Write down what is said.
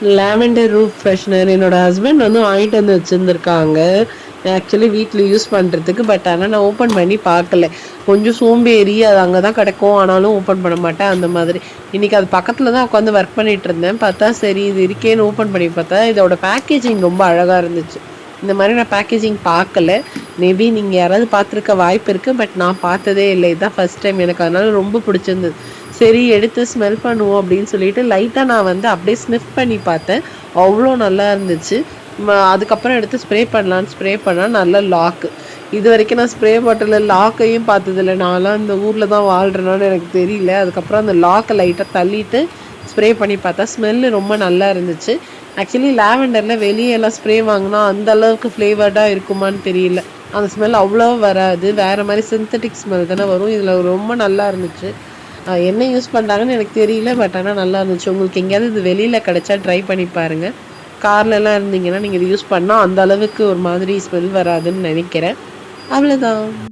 Lavender roof freshener என்னோட husband வந்து வாங்கிட்டு வந்து வச்சுருந்துருக்காங்க. ஆக்சுவலி வீட்டில் யூஸ் பண்ணுறதுக்கு. பட் ஆனால் நான் ஓப்பன் பண்ணி பார்க்கல. கொஞ்சம் சோம்பேறி, அது அங்கே தான் கிடக்கும். ஆனாலும் ஓப்பன் பண்ண மாட்டேன் அந்த மாதிரி. இன்றைக்கி அது பக்கத்தில் தான் உட்காந்து ஒர்க் பண்ணிகிட்டு இருந்தேன். பார்த்தா சரி இது இருக்கேன்னு ஓப்பன் பண்ணி பார்த்தா இதோட பேக்கேஜிங் ரொம்ப அழகாக இருந்துச்சு. இந்த மாதிரி நான் பேக்கேஜிங் பார்க்கல. மேபி நீங்கள் யாராவது பார்த்துருக்க வாய்ப்பு இருக்குது. பட் நான் பார்த்ததே இல்லை. இதுதான் ஃபஸ்ட் டைம் எனக்கு. அதனால ரொம்ப பிடிச்சிருந்தது. சரி எடுத்து ஸ்மெல் பண்ணுவோம் அப்படின்னு சொல்லிட்டு லைட்டாக நான் வந்து அப்படியே ஸ்னிஃப் பண்ணி பார்த்தேன். அவ்வளோ நல்லா இருந்துச்சு. அதுக்கப்புறம் எடுத்து ஸ்ப்ரே பண்ணலான்னு ஸ்ப்ரே பண்ணால் நல்ல லாக்கு. இது வரைக்கும் நான் ஸ்ப்ரே பாட்டிலில் லாக்கையும் பார்த்ததில்ல. நான்லாம் இந்த ஊரில் தான் வாழ்கிறேனான்னு எனக்கு தெரியல. அதுக்கப்புறம் அந்த லாக்கை லைட்டாக தள்ளிட்டு ஸ்ப்ரே பண்ணி பார்த்தா ஸ்மெல்லு ரொம்ப நல்லா இருந்துச்சு. ஆக்சுவலி லாவெண்டரில் வெளியெல்லாம் ஸ்ப்ரே வாங்கினா அந்த அளவுக்கு ஃப்ளேவர்டாக இருக்குமான்னு தெரியல. அந்த ஸ்மெல் அவ்வளோ வராது. வேறு மாதிரி சிந்தட்டிக் ஸ்மெல் தானே வரும். இதில் ரொம்ப நல்லா இருந்துச்சு. என்ன யூஸ் பண்ணுறாங்கன்னு எனக்கு தெரியல. பட் ஆனால் நல்லா இருந்துச்சு. உங்களுக்கு எங்கேயாவது இது வெளியில் கிடச்சா ட்ரை பண்ணி பாருங்கள். கார்லலாம் இருந்தீங்கன்னா நீங்கள் இது யூஸ் பண்ணால் அந்த அளவுக்கு ஒரு மாதிரி ஸ்மெல் வராதுன்னு நினைக்கிறேன். அவ்வளோதான்.